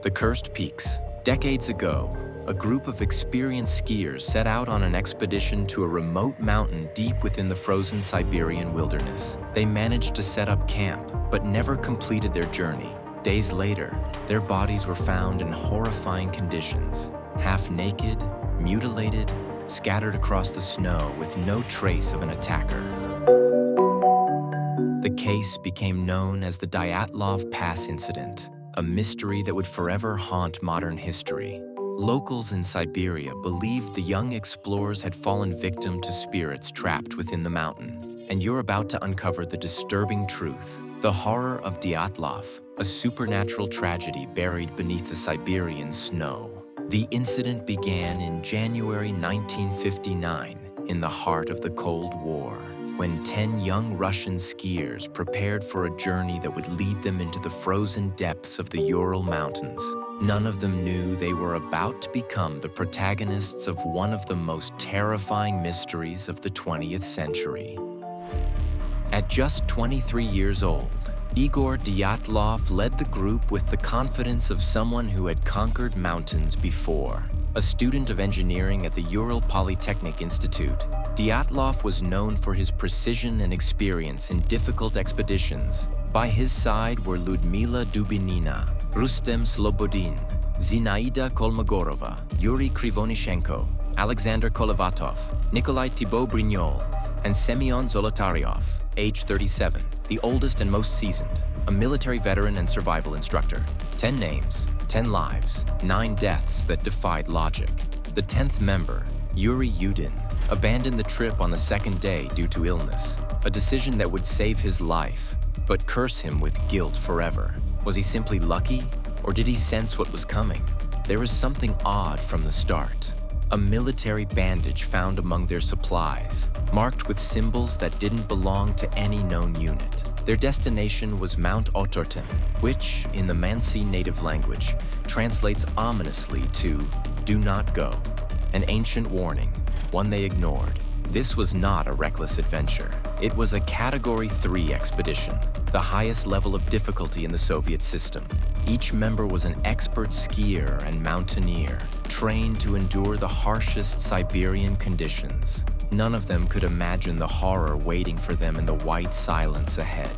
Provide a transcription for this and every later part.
The Cursed Peaks. Decades ago, a group of experienced skiers set out on an expedition to a remote mountain deep within the frozen Siberian wilderness. They managed to set up camp, but never completed their journey. Days later, their bodies were found in horrifying conditions, half naked, mutilated, scattered across the snow with no trace of an attacker. The case became known as the Dyatlov Pass Incident, a mystery that would forever haunt modern history. Locals in Siberia believed the young explorers had fallen victim to spirits trapped within the mountain. And you're about to uncover the disturbing truth, the horror of Dyatlov, a supernatural tragedy buried beneath the Siberian snow. The incident began in January 1959, in the heart of the Cold War, when 10 young Russian skiers prepared for a journey that would lead them into the frozen depths of the Ural Mountains. None of them knew they were about to become the protagonists of one of the most terrifying mysteries of the 20th century. At just 23 years old, Igor Dyatlov led the group with the confidence of someone who had conquered mountains before. A student of engineering at the Ural Polytechnic Institute, Dyatlov was known for his precision and experience in difficult expeditions. By his side were Ludmila Dubinina, Rustem Slobodin, Zinaida Kolmogorova, Yuri Krivonishenko, Alexander Kolevatov, Nikolai Thibault-Brignol, and Semyon Zolotaryov, age 37, the oldest and most seasoned, a military veteran and survival instructor. 10 names, 10 lives, 9 deaths that defied logic. The 10th member, Yuri Yudin, abandoned the trip on the second day due to illness, a decision that would save his life, but curse him with guilt forever. Was he simply lucky, or did he sense what was coming? There was something odd from the start. A military bandage found among their supplies, marked with symbols that didn't belong to any known unit. Their destination was Mount Otorten, which, in the Mansi native language, translates ominously to "do not go," an ancient warning, one they ignored. This was not a reckless adventure. It was a Category 3 expedition, the highest level of difficulty in the Soviet system. Each member was an expert skier and mountaineer, trained to endure the harshest Siberian conditions. None of them could imagine the horror waiting for them in the white silence ahead.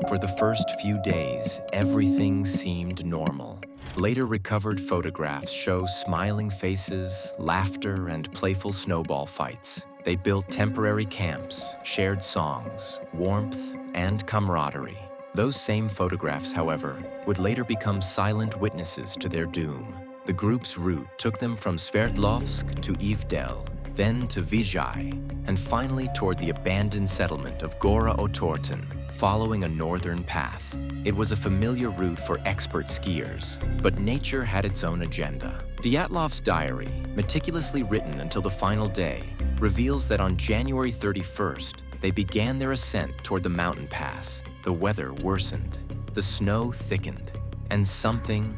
For the first few days, everything seemed normal. Later recovered photographs show smiling faces, laughter, and playful snowball fights. They built temporary camps, shared songs, warmth, and camaraderie. Those same photographs, however, would later become silent witnesses to their doom. The group's route took them from Sverdlovsk to Ivdel, then to Vizhai, and finally toward the abandoned settlement of Gora Otorten, following a northern path. It was a familiar route for expert skiers, but nature had its own agenda. Dyatlov's diary, meticulously written until the final day, reveals that on January 31st, they began their ascent toward the mountain pass. The weather worsened, the snow thickened, and something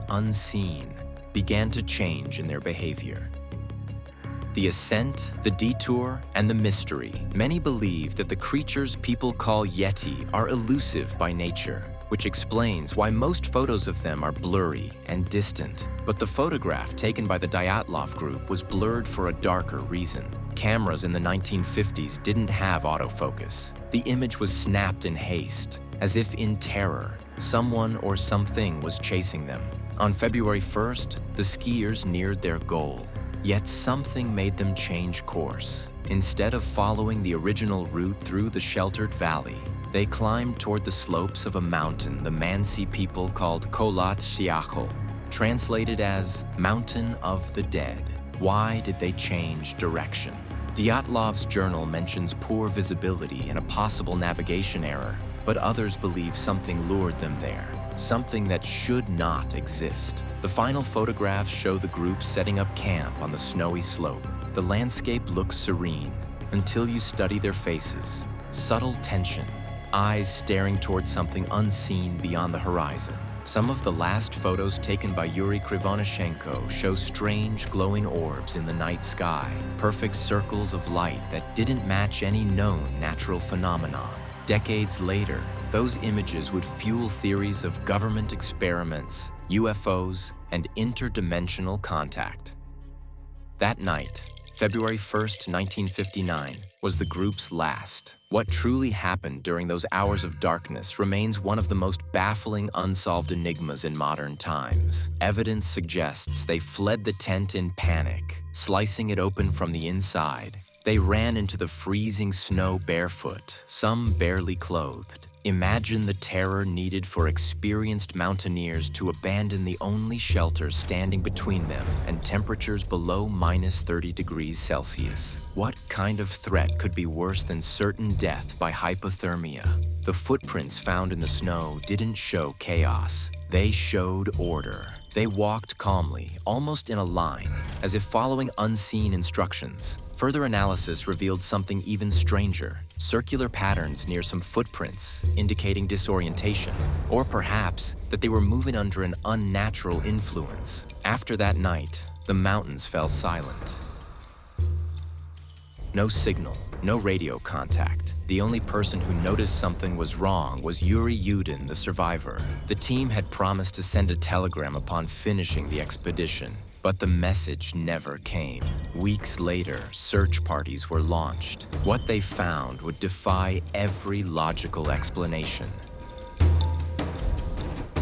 unseen began to change in their behavior. The ascent, the detour, and the mystery. Many believe that the creatures people call Yeti are elusive by nature, which explains why most photos of them are blurry and distant. But the photograph taken by the Dyatlov group was blurred for a darker reason. Cameras in the 1950s didn't have autofocus. The image was snapped in haste, as if in terror. Someone or something was chasing them. On February 1st, the skiers neared their goal. Yet something made them change course. Instead of following the original route through the sheltered valley, they climbed toward the slopes of a mountain the Mansi people called Kholat Syakhl, translated as Mountain of the Dead. Why did they change direction? Dyatlov's journal mentions poor visibility and a possible navigation error, but others believe something lured them there, something that should not exist. The final photographs show the group setting up camp on the snowy slope. The landscape looks serene until you study their faces. Subtle tension, eyes staring toward something unseen beyond the horizon. Some of the last photos taken by Yuri Krivonishenko show strange glowing orbs in the night sky, perfect circles of light that didn't match any known natural phenomenon. Decades later, Those images would fuel theories of government experiments, UFOs, and interdimensional contact. That night, February 1st, 1959, was the group's last. What truly happened during those hours of darkness remains one of the most baffling unsolved enigmas in modern times. Evidence suggests they fled the tent in panic, slicing it open from the inside. They ran into the freezing snow barefoot, some barely clothed. Imagine the terror needed for experienced mountaineers to abandon the only shelter standing between them and temperatures below -30 degrees Celsius. What kind of threat could be worse than certain death by hypothermia? The footprints found in the snow didn't show chaos. They showed order. They walked calmly, almost in a line, as if following unseen instructions. Further analysis revealed something even stranger: circular patterns near some footprints, indicating disorientation, or perhaps that they were moving under an unnatural influence. After that night, the mountains fell silent. No signal, no radio contact. The only person who noticed something was wrong was Yuri Yudin, the survivor. The team had promised to send a telegram upon finishing the expedition, but the message never came. Weeks later, search parties were launched. What they found would defy every logical explanation.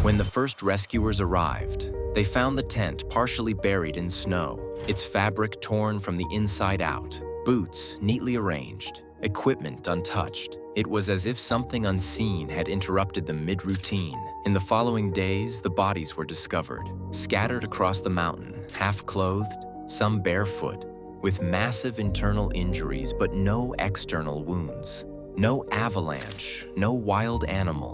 When the first rescuers arrived, they found the tent partially buried in snow, its fabric torn from the inside out, boots neatly arranged, equipment untouched. It was as if something unseen had interrupted the mid-routine. In the following days, the bodies were discovered, scattered across the mountain, half-clothed, some barefoot, with massive internal injuries but no external wounds. No avalanche, no wild animal,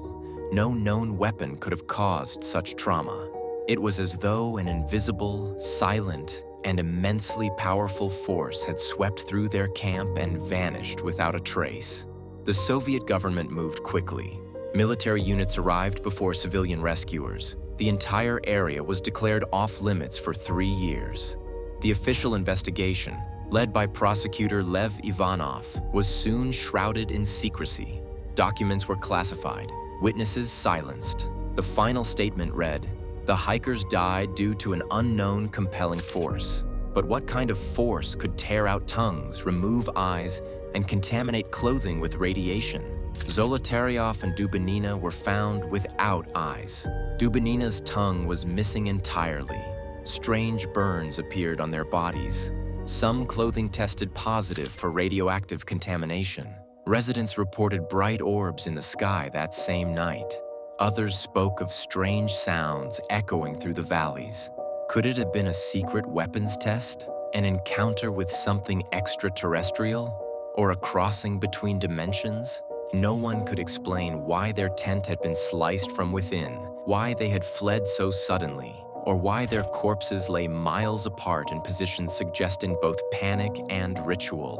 no known weapon could have caused such trauma. It was as though an invisible, silent, and immensely powerful force had swept through their camp and vanished without a trace. The Soviet government moved quickly. Military units arrived before civilian rescuers. The entire area was declared off-limits for 3 years. The official investigation, led by prosecutor Lev Ivanov, was soon shrouded in secrecy. Documents were classified, witnesses silenced. The final statement read, "The hikers died due to an unknown compelling force." But what kind of force could tear out tongues, remove eyes, and contaminate clothing with radiation? Zolotaryov and Dubinina were found without eyes. Dubinina's tongue was missing entirely. Strange burns appeared on their bodies. Some clothing tested positive for radioactive contamination. Residents reported bright orbs in the sky that same night. Others spoke of strange sounds echoing through the valleys. Could it have been a secret weapons test? An encounter with something extraterrestrial? Or a crossing between dimensions? No one could explain why their tent had been sliced from within, why they had fled so suddenly, or why their corpses lay miles apart in positions suggesting both panic and ritual.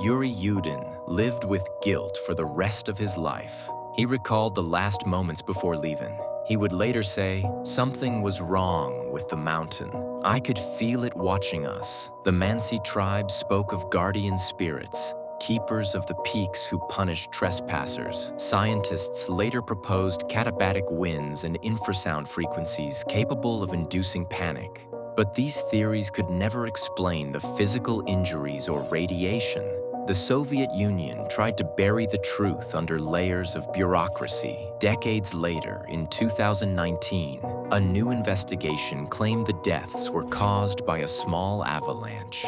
Yuri Yudin lived with guilt for the rest of his life. He recalled the last moments before leaving. He would later say, "Something was wrong with the mountain. I could feel it watching us." The Mansi tribe spoke of guardian spirits, keepers of the peaks who punished trespassers. Scientists later proposed katabatic winds and infrasound frequencies capable of inducing panic. But these theories could never explain the physical injuries or radiation. The Soviet Union tried to bury the truth under layers of bureaucracy. Decades later, in 2019, a new investigation claimed the deaths were caused by a small avalanche.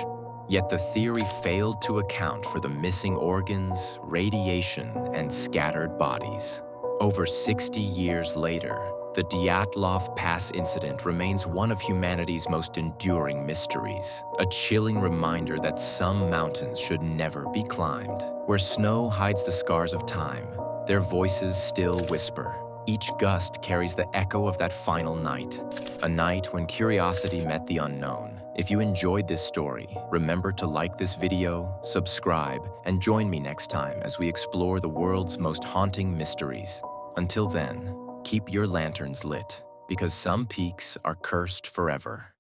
Yet the theory failed to account for the missing organs, radiation, and scattered bodies. Over 60 years later, the Dyatlov Pass incident remains one of humanity's most enduring mysteries, a chilling reminder that some mountains should never be climbed. Where snow hides the scars of time, their voices still whisper. Each gust carries the echo of that final night, a night when curiosity met the unknown. If you enjoyed this story, remember to like this video, subscribe, and join me next time as we explore the world's most haunting mysteries. Until then, keep your lanterns lit, because some peaks are cursed forever.